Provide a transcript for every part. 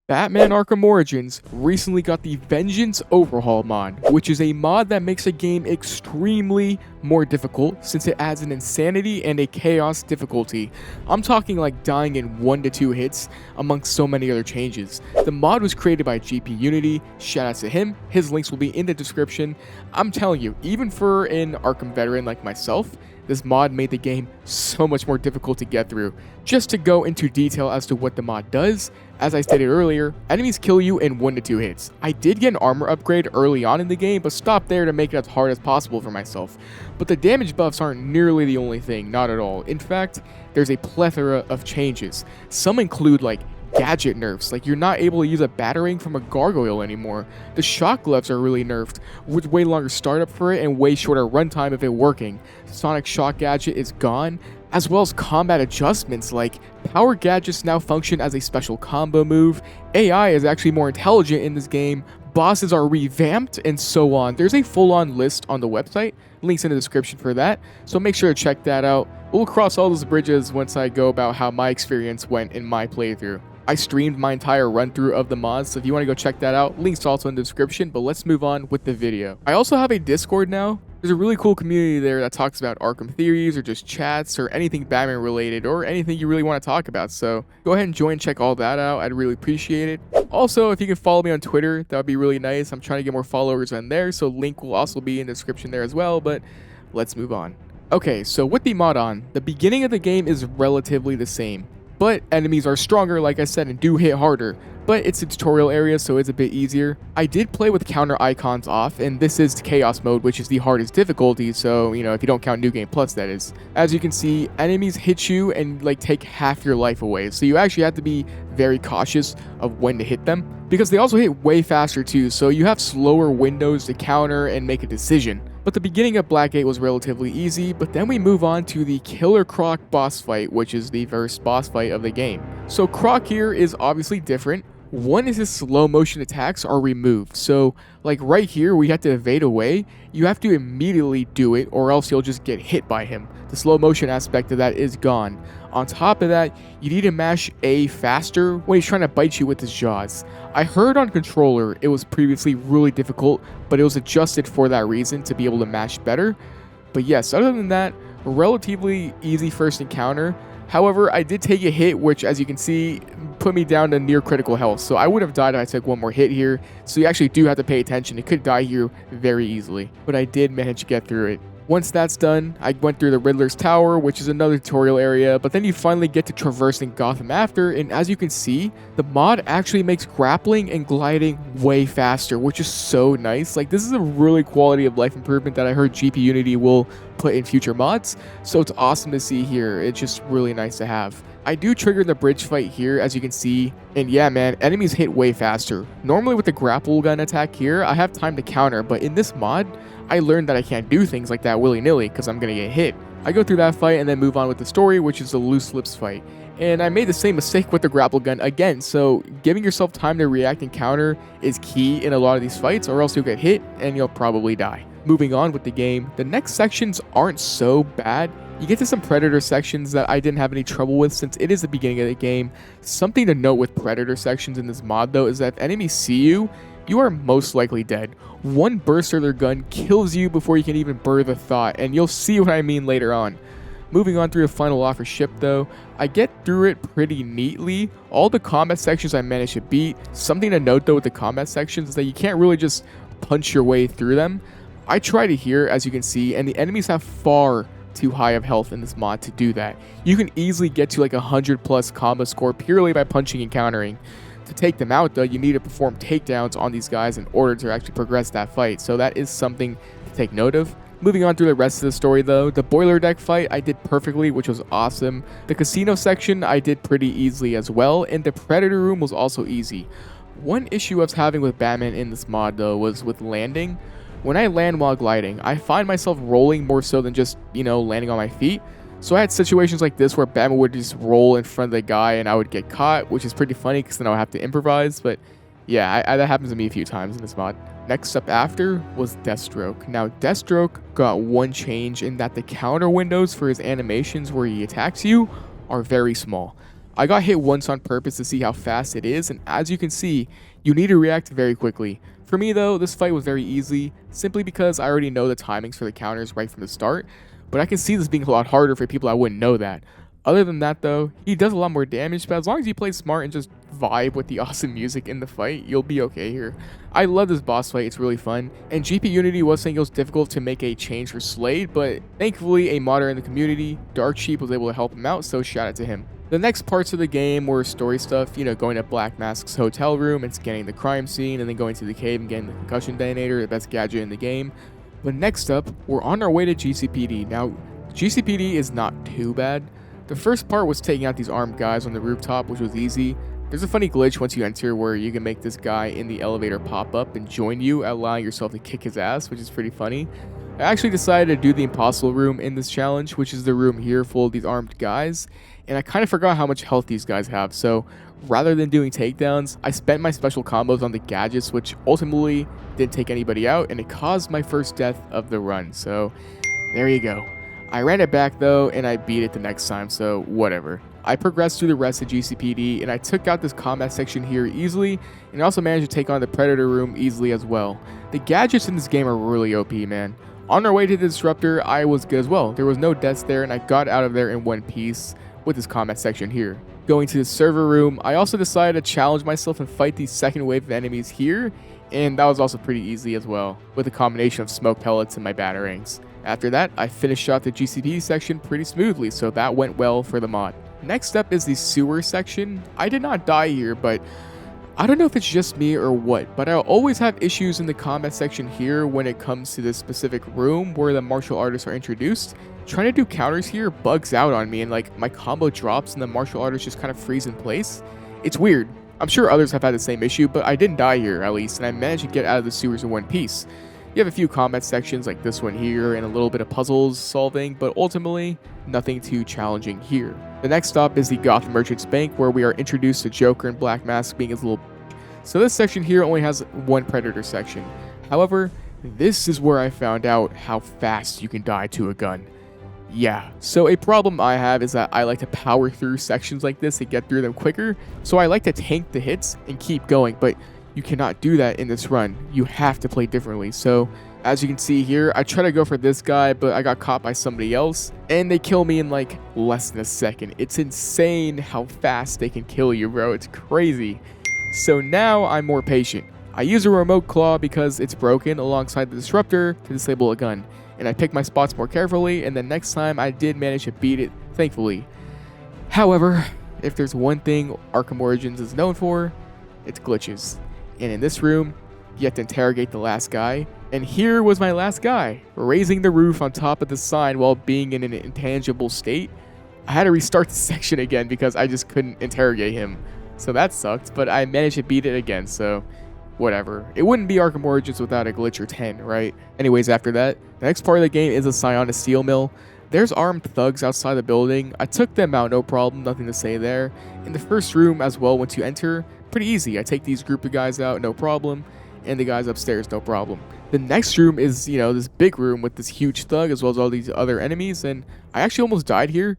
Batman Arkham Origins recently got the Vengeance Overhaul mod, which is a mod that makes a game extremely more difficult since it adds an insanity and a chaos difficulty. I'm talking like dying in 1 to 2 hits amongst so many other changes. The mod was created by GPUnity, shout out to him, his links will be in the description. I'm telling you, even for an Arkham veteran like myself, this mod made the game so much more difficult to get through. Just to go into detail as to what the mod does, as I stated earlier, enemies kill you in 1 to 2 hits. I did get an armor upgrade early on in the game, but stopped there to make it as hard as possible for myself. But the damage buffs aren't nearly the only thing, not at all. In fact, there's a plethora of changes. Some include like gadget nerfs, like you're not able to use a batarang from a gargoyle anymore. The shock gloves are really nerfed, with way longer startup for it and way shorter runtime if it working. Sonic shock gadget is gone, as well as combat adjustments like power gadgets now function as a special combo move, AI is actually more intelligent in this game, bosses are revamped, and so on. There's a full-on list on the website, links in the description for that, so make sure to check that out. We'll cross all those bridges once I go about how my experience went in my playthrough. I streamed my entire run-through of the mods, so if you want to go check that out, links also in the description, but let's move on with the video. I also have a Discord now. There's a really cool community there that talks about Arkham theories or just chats or anything Batman related or anything you really want to talk about, so go ahead and join, check all that out. I'd really appreciate it. Also, if you can follow me on Twitter, that would be really nice. I'm trying to get more followers on there, so link will also be in the description there as well, but let's move on. Okay, so with the mod on, the beginning of the game is relatively the same. But enemies are stronger, like I said, and do hit harder. But it's a tutorial area, so it's a bit easier. I did play with counter icons off, and this is Chaos mode, which is the hardest difficulty, so, you know, if you don't count New Game Plus, that is. As you can see, enemies hit you and, like, take half your life away, so you actually have to be very cautious of when to hit them. Because they also hit way faster, too, so you have slower windows to counter and make a decision. But the beginning of Blackgate was relatively easy, but then we move on to the Killer Croc boss fight, which is the first boss fight of the game. So Croc here is obviously different. One is his slow motion attacks are removed, so like right here we have to evade away, you have to immediately do it or else you'll just get hit by him. The slow motion aspect of that is gone. On top of that, you need to mash A faster when he's trying to bite you with his jaws. I heard on controller it was previously really difficult, but it was adjusted for that reason to be able to mash better. But yes, other than that, relatively easy first encounter. However, I did take a hit, which as you can see, put me down to near critical health. So I would have died if I took one more hit here. So you actually do have to pay attention. It could die here very easily, but I did manage to get through it. Once that's done, I went through the Riddler's Tower, which is another tutorial area, but then you finally get to traversing Gotham after, and as you can see, the mod actually makes grappling and gliding way faster, which is so nice. Like, this is a really quality of life improvement that I heard GPUnity will put in future mods, so it's awesome to see here. It's just really nice to have. I do trigger the bridge fight here, as you can see, and yeah man, enemies hit way faster. Normally with the grapple gun attack here, I have time to counter, but in this mod, I learned that I can't do things like that willy-nilly because I'm going to get hit. I go through that fight and then move on with the story, which is the Loose Lips fight. And I made the same mistake with the grapple gun again, so giving yourself time to react and counter is key in a lot of these fights, or else you'll get hit and you'll probably die. Moving on with the game, the next sections aren't so bad. You get to some Predator sections that I didn't have any trouble with since it is the beginning of the game. Something to note with Predator sections in this mod though is that if enemies see you, you are most likely dead. One burst of their gun kills you before you can even birth a thought, and you'll see what I mean later on. Moving on through the final offer ship though, I get through it pretty neatly. All the combat sections I managed to beat. Something to note though with the combat sections is that you can't really just punch your way through them. I tried it here, as you can see, and the enemies have far too high of health in this mod to do that. You can easily get to like 100+ combo score purely by punching and countering. To take them out though, you need to perform takedowns on these guys in order to actually progress that fight, so that is something to take note of. Moving on through the rest of the story though, the boiler deck fight I did perfectly, which was awesome. The casino section I did pretty easily as well, and the Predator room was also easy. One issue I was having with Batman in this mod though was with landing. When I land while gliding, I find myself rolling more so than just, you know, landing on my feet. So I had situations like this where Batman would just roll in front of the guy and I would get caught, which is pretty funny because then I would have to improvise. But yeah, that happens to me a few times in this mod. Next up after was Deathstroke. Now Deathstroke got one change in that the counter windows for his animations where he attacks you are very small. I got hit once on purpose to see how fast it is, and as you can see, you need to react very quickly. For me though, this fight was very easy, simply because I already know the timings for the counters right from the start, but I can see this being a lot harder for people that wouldn't know that. Other than that though, he does a lot more damage, but as long as you play smart and just vibe with the awesome music in the fight, you'll be okay here. I love this boss fight, it's really fun, and GP Unity was saying it was difficult to make a change for Slade, but thankfully a modder in the community, Dark Sheep, was able to help him out, so shout out to him. The next parts of the game were story stuff, you know, going to Black Mask's hotel room and scanning the crime scene, and then going to the cave and getting the concussion detonator, the best gadget in the game. But next up, we're on our way to GCPD. Now, GCPD is not too bad. The first part was taking out these armed guys on the rooftop, which was easy. There's a funny glitch once you enter where you can make this guy in the elevator pop up and join you, allowing yourself to kick his ass, which is pretty funny. I actually decided to do the impossible room in this challenge, which is the room here full of these armed guys, and I kind of forgot how much health these guys have, so rather than doing takedowns, I spent my special combos on the gadgets, which ultimately didn't take anybody out, and it caused my first death of the run, so there you go. I ran it back though, and I beat it the next time, so whatever. I progressed through the rest of GCPD, and I took out this combat section here easily, and also managed to take on the Predator room easily as well. The gadgets in this game are really OP, man. On our way to the Disruptor, I was good as well. There was no deaths there, and I got out of there in one piece with this combat section here. Going to the server room, I also decided to challenge myself and fight the second wave of enemies here, and that was also pretty easy as well, with a combination of smoke pellets and my batarangs. After that, I finished out the GCPD section pretty smoothly, so that went well for the mod. Next up is the sewer section. I did not die here, but I don't know if it's just me or what, but I always have issues in the combat section here when it comes to this specific room where the martial artists are introduced. Trying to do counters here bugs out on me, and like my combo drops and the martial artists just kind of freeze in place. It's weird. I'm sure others have had the same issue, but I didn't die here at least, and I managed to get out of the sewers in one piece. You have a few combat sections like this one here and a little bit of puzzles solving, but ultimately nothing too challenging here. The next stop is the Gotham Merchants Bank, where we are introduced to Joker and Black Mask being his little. So this section here only has one Predator section. However, this is where I found out how fast you can die to a gun. Yeah, so a problem I have is that I like to power through sections like this to get through them quicker, so I like to tank the hits and keep going, but you cannot do that in this run. You have to play differently. So as you can see here, I try to go for this guy, but I got caught by somebody else, and they kill me in like less than a second. It's insane how fast they can kill you, bro. It's crazy. So now I'm more patient. I use a remote claw because it's broken alongside the disruptor to disable a gun, and I pick my spots more carefully, and then next time I did manage to beat it, thankfully. However, if there's one thing Arkham Origins is known for, it's glitches. And in this room, you have to interrogate the last guy. And here was my last guy, raising the roof on top of the sign while being in an intangible state. I had to restart the section again because I just couldn't interrogate him. So that sucked, but I managed to beat it again, so whatever. It wouldn't be Arkham Origins without a glitch or 10, right? Anyways, after that, the next part of the game is a Sionis steel mill. There's armed thugs outside the building. I took them out, no problem, nothing to say there. In the first room as well, once you enter, pretty easy. I take these group of guys out, no problem, and the guys upstairs, no problem. The next room is, you know, this big room with this huge thug as well as all these other enemies, and I actually almost died here.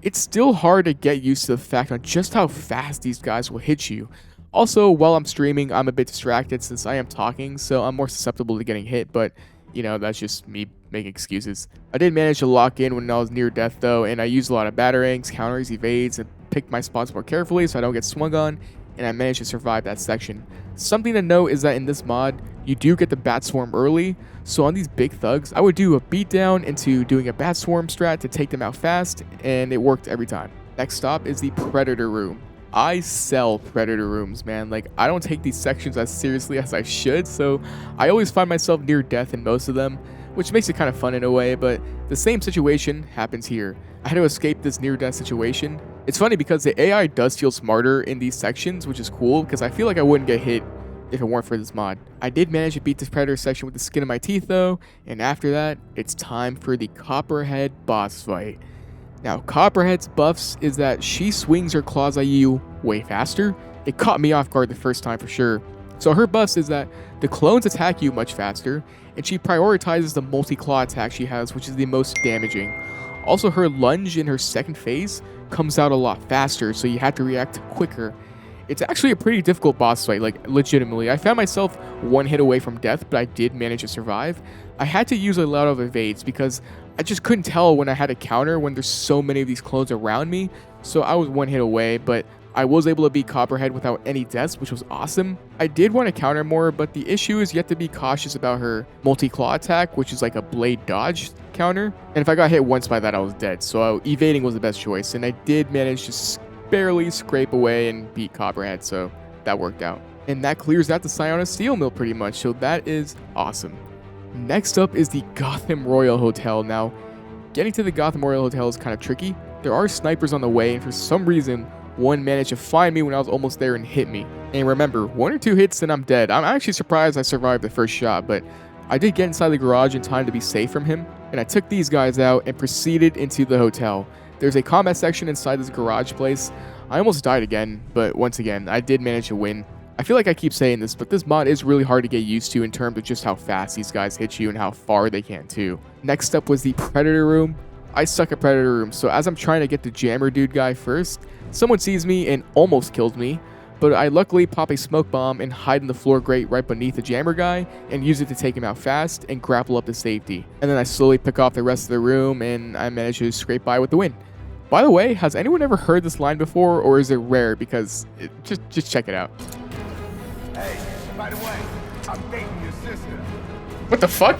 It's still hard to get used to the fact on just how fast these guys will hit you. Also, while I'm streaming, I'm a bit distracted since I am talking, so I'm more susceptible to getting hit, but you know, that's just me making excuses. I did manage to lock in when I was near death though, and I used a lot of batarangs, counters, evades, and picked my spots more carefully so I don't get swung on, and I managed to survive that section. Something to note is that in this mod, you do get the bat swarm early, so on these big thugs, I would do a beatdown into doing a bat swarm strat to take them out fast, and it worked every time. Next stop is the Predator room. I sell Predator rooms, man. Like, I don't take these sections as seriously as I should, so I always find myself near death in most of them, which makes it kind of fun in a way, but the same situation happens here. I had to escape this near-death situation. It's funny because the AI does feel smarter in these sections, which is cool, because I feel like I wouldn't get hit if it weren't for this mod. I did manage to beat this Predator section with the skin of my teeth though, and after that, it's time for the Copperhead boss fight. Now, Copperhead's buffs is that she swings her claws at you way faster. It caught me off guard the first time for sure. So her buffs is that the clones attack you much faster, and she prioritizes the multi-claw attack she has, which is the most damaging. Also, her lunge in her second phase comes out a lot faster, so you have to react quicker. It's actually a pretty difficult boss fight, like legitimately. I found myself one hit away from death, but I did manage to survive. I had to use a lot of evades because I just couldn't tell when I had a counter when there's so many of these clones around me. So I was one hit away, but I was able to beat Copperhead without any deaths, which was awesome. I did want to counter more, but the issue is you have to be cautious about her multi-claw attack, which is like a blade dodge counter. And if I got hit once by that, I was dead. So evading was the best choice, and I did manage to barely scrape away and beat Copperhead, so that worked out. And that clears out the Sionis steel mill pretty much, so that is awesome. Next up is the Gotham Royale Hotel. Now, getting to the Gotham Royale Hotel is kind of tricky. There are snipers on the way, and for some reason, one managed to find me when I was almost there and hit me. And remember, 1 or 2 hits and I'm dead. I'm actually surprised I survived the first shot, but I did get inside the garage in time to be safe from him, and I took these guys out and proceeded into the hotel. There's a combat section inside this garage place. I almost died again, but once again, I did manage to win. I feel like I keep saying this, but this mod is really hard to get used to in terms of just how fast these guys hit you and how far they can too. Next up was the Predator room. I suck at Predator room, so as I'm trying to get the Jammer dude guy first, someone sees me and almost kills me, but I luckily pop a smoke bomb and hide in the floor grate right beneath the Jammer guy and use it to take him out fast and grapple up to safety. And then I slowly pick off the rest of the room and I manage to scrape by with the win. By the way, has anyone ever heard this line before, or is it rare? Because just check it out. Hey, by the way, I'm dating your sister. What the fuck?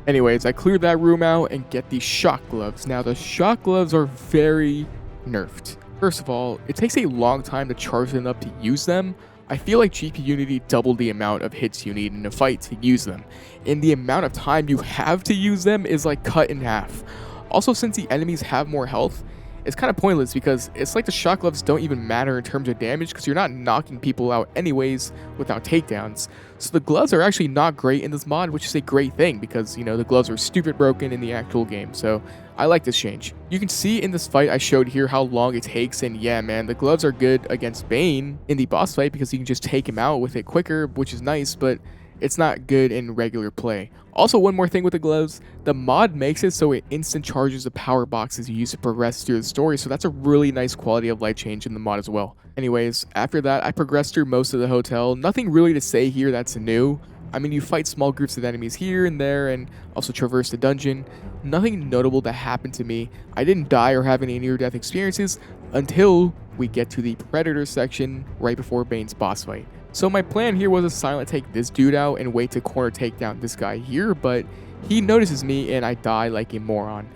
Anyways, I cleared that room out and get the shock gloves. Now, the shock gloves are very nerfed. First of all, it takes a long time to charge them up to use them. I feel like GP Unity doubled the amount of hits you need in a fight to use them, and the amount of time you have to use them is like cut in half. Also, since the enemies have more health, it's kind of pointless because it's like the shock gloves don't even matter in terms of damage because you're not knocking people out anyways without takedowns. So the gloves are actually not great in this mod, which is a great thing because, you know, the gloves are stupid broken in the actual game. So I like this change. You can see in this fight I showed here how long it takes, and yeah, man, the gloves are good against Bane in the boss fight because you can just take him out with it quicker, which is nice, but it's not good in regular play. Also, one more thing with the gloves, the mod makes it so it instant charges the power boxes you use to progress through the story, so that's a really nice quality of life change in the mod as well. Anyways, after that, I progressed through most of the hotel. Nothing really to say here that's new. I mean, you fight small groups of enemies here and there and also traverse the dungeon. Nothing notable that happened to me. I didn't die or have any near-death experiences until we get to the Predator section right before Bane's boss fight. So my plan here was to silent take this dude out and wait to corner take down this guy here, but he notices me and I die like a moron.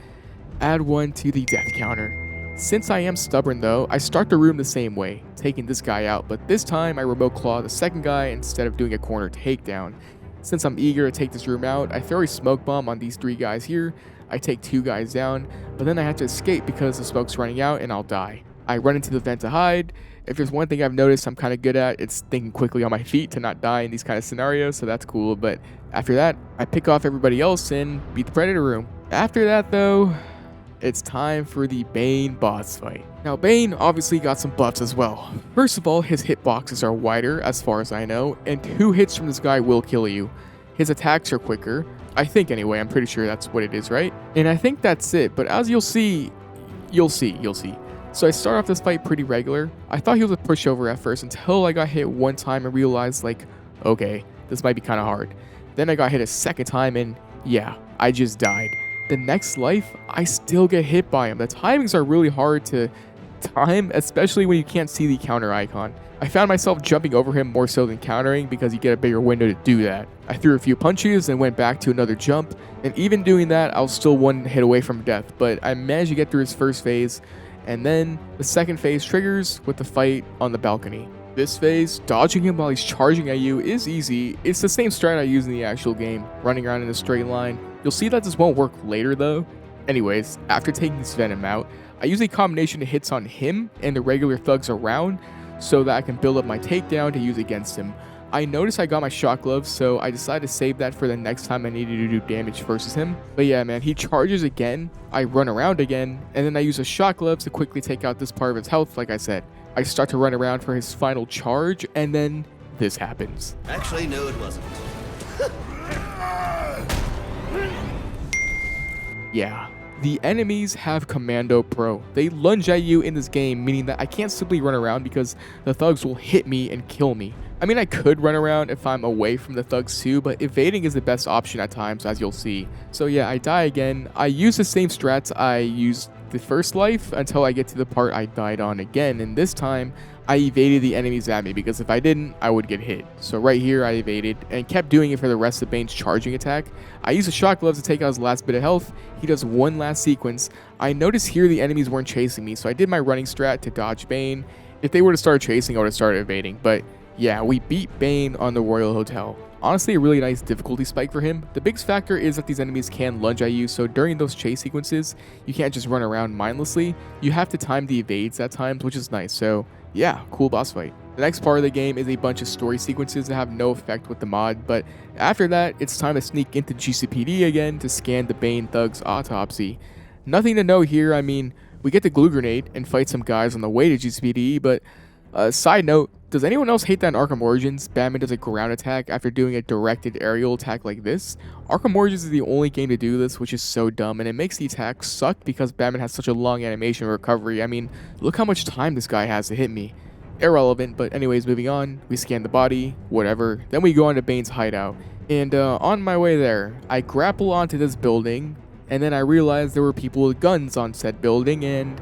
Add 1 to the death counter. Since I am stubborn though, I start the room the same way, taking this guy out, but this time I remote claw the second guy instead of doing a corner takedown. Since I'm eager to take this room out, I throw a smoke bomb on these 3 guys here. I take 2 guys down, but then I have to escape because the smoke's running out and I'll die. I run into the vent to hide. If there's one thing I've noticed I'm kind of good at, it's thinking quickly on my feet to not die in these kind of scenarios, so that's cool. But after that, I pick off everybody else and beat the Predator room. After that though, it's time for the Bane boss fight. Now Bane obviously got some buffs as well. First of all, his hitboxes are wider as far as I know, and 2 hits from this guy will kill you. His attacks are quicker. I think anyway, I'm pretty sure that's what it is, right? And I think that's it, but as you'll see. So I start off this fight pretty regular. I thought he was a pushover at first until I got hit one time and realized like, okay, this might be kind of hard. Then I got hit a second time and yeah, I just died. The next life, I still get hit by him. The timings are really hard to time, especially when you can't see the counter icon. I found myself jumping over him more so than countering because you get a bigger window to do that. I threw a few punches and went back to another jump, and even doing that, I was still 1 hit away from death, but I managed to get through his first phase, and then the second phase triggers with the fight on the balcony. This phase, dodging him while he's charging at you is easy. It's the same strat I use in the actual game, running around in a straight line. You'll see that this won't work later though. Anyways, after taking this Venom out, I use a combination of hits on him and the regular thugs around so that I can build up my takedown to use against him. I noticed I got my shock gloves, so I decided to save that for the next time I needed to do damage versus him. But yeah, man, he charges again, I run around again, and then I use a shock gloves to quickly take out this part of his health, like I said. I start to run around for his final charge, and then this happens. Actually, no, it wasn't. Yeah, The enemies have Commando Pro. They lunge at you in this game, meaning that I can't simply run around because the thugs will hit me and kill me. I mean, I could run around if I'm away from the thugs too, but evading is the best option at times, as you'll see. So yeah, I die again. I use the same strats I used the first life until I get to the part I died on again, and this time I evaded the enemies at me because if I didn't, I would get hit. So right here I evaded and kept doing it for the rest of Bane's charging attack. I used the shock gloves to take out his last bit of health. He does one last sequence. I noticed here the enemies weren't chasing me, so I did my running strat to dodge Bane. If they were to start chasing, I would have started evading, but yeah, we beat Bane on the Royal Hotel. Honestly, a really nice difficulty spike for him. The biggest factor is that these enemies can lunge at you, so during those chase sequences, you can't just run around mindlessly. You have to time the evades at times, which is nice. So yeah, cool boss fight. The next part of the game is a bunch of story sequences that have no effect with the mod, but after that, it's time to sneak into GCPD again to scan the Bane thug's autopsy. Nothing to know here. I mean, we get the glue grenade and fight some guys on the way to GCPD, but side note, does anyone else hate that in Arkham Origins, Batman does a ground attack after doing a directed aerial attack like this? Arkham Origins is the only game to do this, which is so dumb, and it makes the attack suck because Batman has such a long animation recovery. I mean, look how much time this guy has to hit me. Irrelevant, but anyways, moving on. We scan the body, whatever. Then we go on to Bane's hideout. And on my way there, I grapple onto this building, and then I realized there were people with guns on said building, and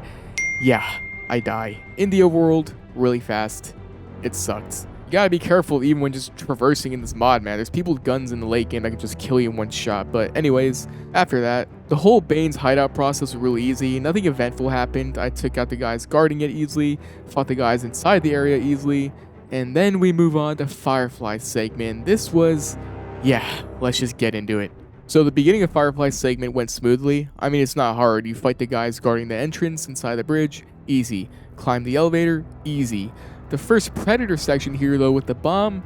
yeah, I die. In the overworld, really fast. It sucked. You gotta be careful even when just traversing in this mod, man. There's people with guns in the late game that can just kill you in one shot. But anyways, after that, the whole Bane's hideout process was really easy. Nothing eventful happened. I took out the guys guarding it easily, fought the guys inside the area easily, and then we move on to Firefly's segment. This was, yeah, let's just get into it. So the beginning of Firefly's segment went smoothly. I mean, it's not hard. You fight the guys guarding the entrance inside the bridge, easy. Climb the elevator, easy. The first Predator section here, though, with the bomb,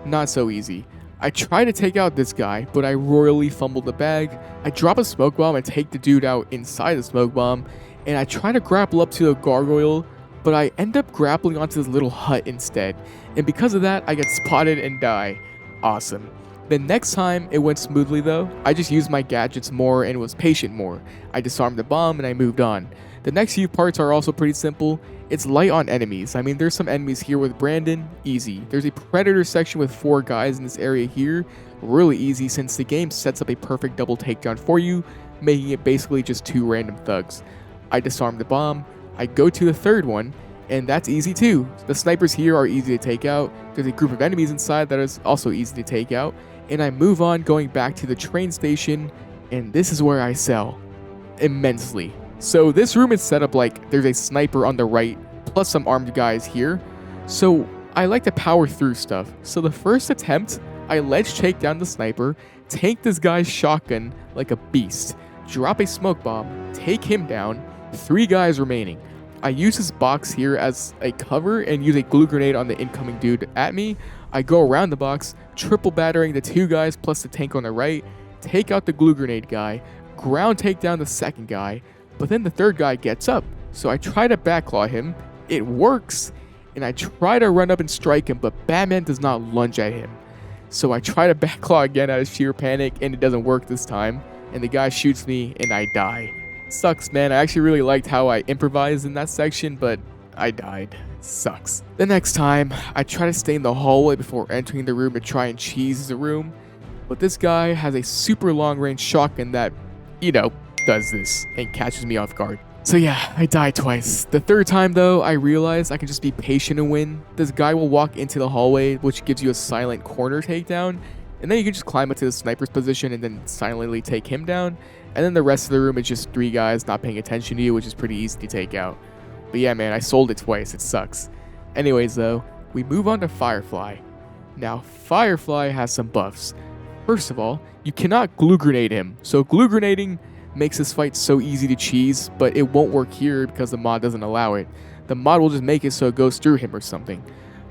not so easy. I try to take out this guy, but I royally fumbled the bag. I drop a smoke bomb and take the dude out inside the smoke bomb, and I try to grapple up to a gargoyle, but I end up grappling onto this little hut instead, and because of that, I get spotted and die. Awesome. The next time it went smoothly though. I just used my gadgets more and was patient more. I disarmed the bomb and I moved on. The next few parts are also pretty simple. It's light on enemies. I mean, there's some enemies here with Brandon, easy. There's a Predator section with 4 guys in this area here, really easy since the game sets up a perfect double takedown for you, making it basically just 2 random thugs. I disarm the bomb, I go to the third one, and that's easy too. The snipers here are easy to take out, there's a group of enemies inside that is also easy to take out, and I move on going back to the train station, and this is where I sell. Immensely. So this room is set up like there's a sniper on the right, plus some armed guys here. So I like to power through stuff. So the first attempt, I ledge take down the sniper, tank this guy's shotgun like a beast, drop a smoke bomb, take him down, 3 guys remaining. I use this box here as a cover and use a glue grenade on the incoming dude at me. I go around the box, triple battering the 2 guys plus the tank on the right, take out the glue grenade guy, ground take down the second guy, but then the third guy gets up, so I try to backclaw him, it works, and I try to run up and strike him, but Batman does not lunge at him. So I try to backclaw again out of sheer panic, and it doesn't work this time, and the guy shoots me, and I die. Sucks, man. I actually really liked how I improvised in that section, but I died. Sucks. The next time, I try to stay in the hallway before entering the room to try and cheese the room, but this guy has a super long range shotgun that, you know, does this and catches me off guard. So yeah, I died twice. The third time though, I realized I can just be patient and win. This guy will walk into the hallway, which gives you a silent corner takedown, and then you can just climb up to the sniper's position and then silently take him down, and then the rest of the room is just 3 guys not paying attention to you, which is pretty easy to take out. But yeah, man, I sold it twice. It sucks. Anyways though, we move on to Firefly. Now, Firefly has some buffs. First of all, you cannot glue grenade him, so glue grenading makes this fight so easy to cheese, but it won't work here because the mod doesn't allow it. The mod will just make it so it goes through him or something.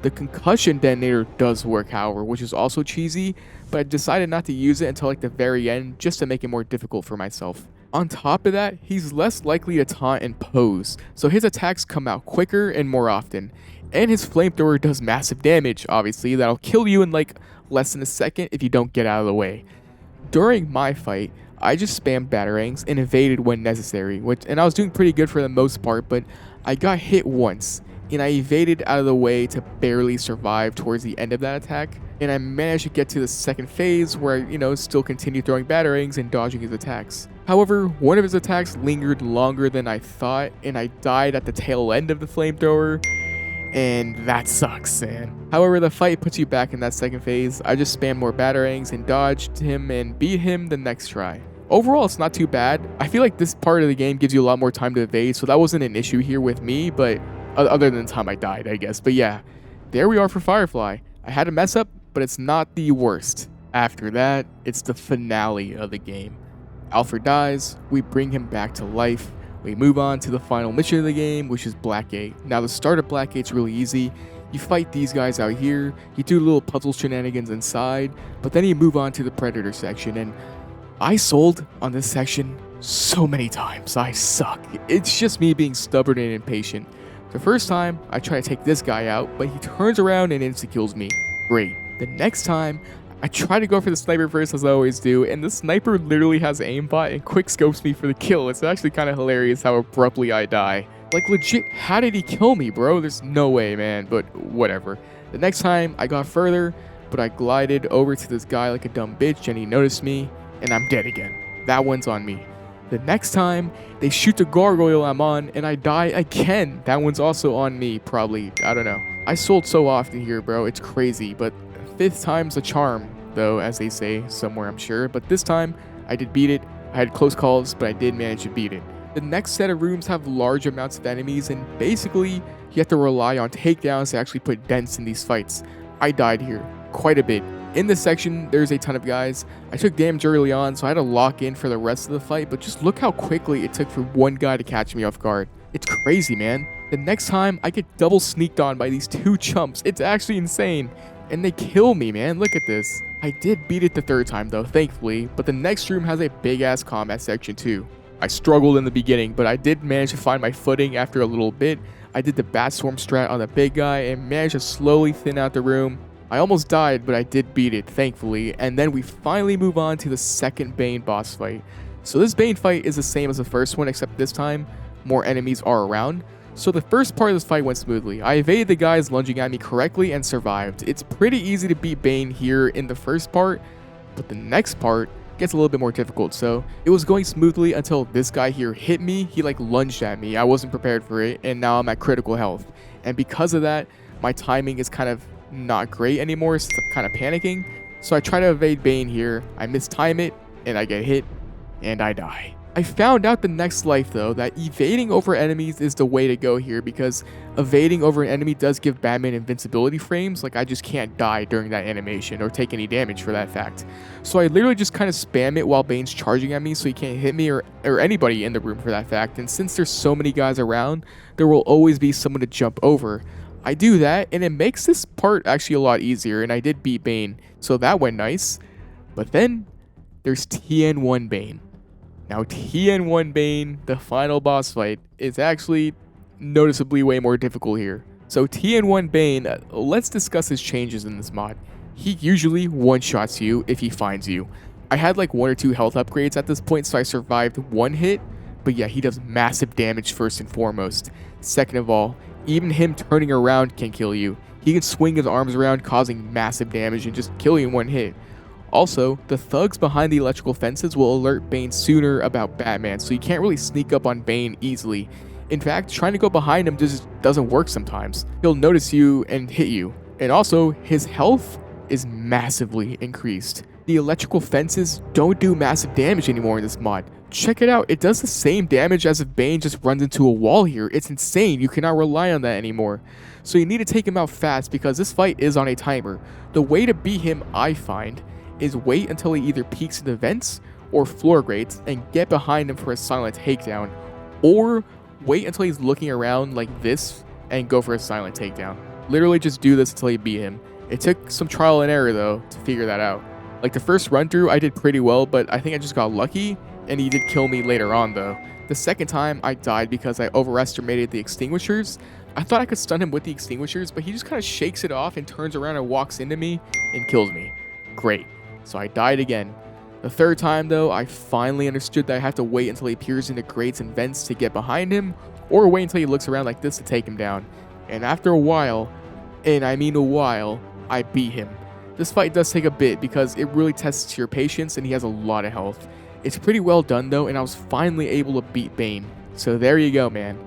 The concussion detonator does work, however, which is also cheesy, but I decided not to use it until like the very end just to make it more difficult for myself. On top of that, he's less likely to taunt and pose, so his attacks come out quicker and more often. And his flamethrower does massive damage, obviously, that'll kill you in like less than a second if you don't get out of the way. During my fight, I just spammed batarangs and evaded when necessary, and I was doing pretty good for the most part, but I got hit once, and I evaded out of the way to barely survive towards the end of that attack, and I managed to get to the second phase where I, still continued throwing batarangs and dodging his attacks. However, one of his attacks lingered longer than I thought, and I died at the tail end of the flamethrower, and that sucks, man. However, the fight puts you back in that second phase. I just spammed more batarangs and dodged him and beat him the next try. Overall, it's not too bad. I feel like this part of the game gives you a lot more time to evade, so that wasn't an issue here with me, but other than the time I died, I guess. But yeah, there we are for Firefly. I had a mess up, but it's not the worst. After that, it's the finale of the game. Alfred dies, we bring him back to life. We move on to the final mission of the game, which is Blackgate. Now, the start of Blackgate's really easy. You fight these guys out here, you do little puzzle shenanigans inside, but then you move on to the Predator section, and I sold on this section so many times. I suck. It's just me being stubborn and impatient. The first time, I try to take this guy out, but he turns around and insta-kills me. Great. The next time, I try to go for the sniper first, as I always do, and the sniper literally has aimbot and quick scopes me for the kill. It's actually kind of hilarious how abruptly I die. Like, legit, how did he kill me, bro? There's no way, man, but whatever. The next time, I got further, but I glided over to this guy like a dumb bitch, and he noticed me, and I'm dead again. That one's on me. The next time, they shoot the gargoyle I'm on, and I die again. That one's also on me, probably. I don't know. I sold so often here, bro. It's crazy, but fifth time's a charm, though, as they say somewhere, I'm sure. But this time, I did beat it. I had close calls, but I did manage to beat it. The next set of rooms have large amounts of enemies, and basically, you have to rely on takedowns to actually put dents in these fights. I died here quite a bit. In this section, there's a ton of guys. I took damage early on, so I had to lock in for the rest of the fight, but just look how quickly it took for one guy to catch me off guard. It's crazy, man. The next time, I get double sneaked on by these two chumps. It's actually insane. And they kill me, man. Look at this. I did beat it the third time, though, thankfully, but the next room has a big-ass combat section, too. I struggled in the beginning, but I did manage to find my footing after a little bit. I did the Bat Swarm strat on the big guy and managed to slowly thin out the room. I almost died, but I did beat it, thankfully, and then we finally move on to the second Bane boss fight. So this Bane fight is the same as the first one, except this time, more enemies are around. So the first part of this fight went smoothly. I evaded the guys lunging at me correctly and survived. It's pretty easy to beat Bane here in the first part, but the next part gets a little bit more difficult. So it was going smoothly until this guy here hit me. He like lunged at me. I wasn't prepared for it, and now I'm at critical health. And because of that, my timing is kind of not great anymore, so I'm kind of panicking. So I try to evade Bane here. I mistime it, and I get hit, and I die. I found out the next life, though, that evading over enemies is the way to go here, because evading over an enemy does give Batman invincibility frames. Like, I just can't die during that animation or take any damage for that fact. So I literally just kind of spam it while Bane's charging at me so he can't hit me or anybody in the room for that fact. And since there's so many guys around, there will always be someone to jump over. I do that, and it makes this part actually a lot easier, and I did beat Bane, so that went nice. But then, there's TN1 Bane. Now, TN1 Bane, the final boss fight, is actually noticeably way more difficult here. So TN1 Bane, let's discuss his changes in this mod. He usually one-shots you if he finds you. I had like 1 or 2 health upgrades at this point, so I survived 1 hit. But yeah, he does massive damage first and foremost. Second of all, even him turning around can kill you. He can swing his arms around, causing massive damage and just kill you in 1 hit. Also, the thugs behind the electrical fences will alert Bane sooner about Batman, so you can't really sneak up on Bane easily. In fact, trying to go behind him just doesn't work sometimes. He'll notice you and hit you. And also, his health is massively increased. The electrical fences don't do massive damage anymore in this mod. Check it out, it does the same damage as if Bane just runs into a wall here. It's insane, you cannot rely on that anymore. So you need to take him out fast because this fight is on a timer. The way to beat him, I find, is wait until he either peeks in the vents or floor grates and get behind him for a silent takedown, or wait until he's looking around like this and go for a silent takedown. Literally just do this until you beat him. It took some trial and error though to figure that out. Like the first run through I did pretty well, but I think I just got lucky and he did kill me later on though. The second time I died because I overestimated the extinguishers. I thought I could stun him with the extinguishers, but he just kind of shakes it off and turns around and walks into me and kills me. Great. So I died again. The third time though, I finally understood that I have to wait until he peers into grates and vents to get behind him, or wait until he looks around like this to take him down. And after a while, and I mean a while, I beat him. This fight does take a bit because it really tests your patience and he has a lot of health. It's pretty well done though, and I was finally able to beat Bane. So there you go, man.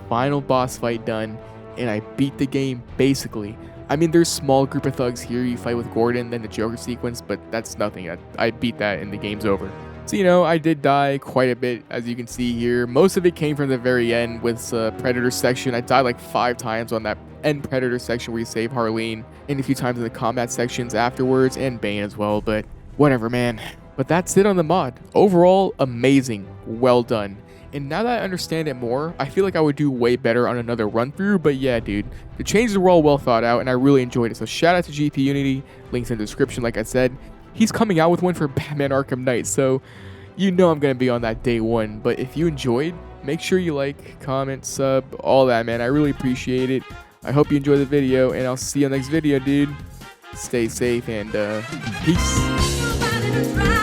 Final boss fight done, and I beat the game basically. I mean, there's a small group of thugs here. You fight with Gordon, then the Joker sequence, but that's nothing. I beat that and the game's over. So, you know, I did die quite a bit, as you can see here. Most of it came from the very end with the Predator section. I died like 5 times on that end Predator section where you save Harleen, and a few times in the combat sections afterwards, and Bane as well, but whatever, man. But that's it on the mod. Overall, amazing. Well done. And now that I understand it more, I feel like I would do way better on another run through, but yeah, dude, the changes were all well thought out, and I really enjoyed it. So shout out to GP Unity, links in the description like I said. He's coming out with one for Batman Arkham Knight, so you know I'm going to be on that day one. But if you enjoyed, make sure you like, comment, sub, all that, man. I really appreciate it. I hope you enjoyed the video, and I'll see you on the next video, dude. Stay safe, and peace.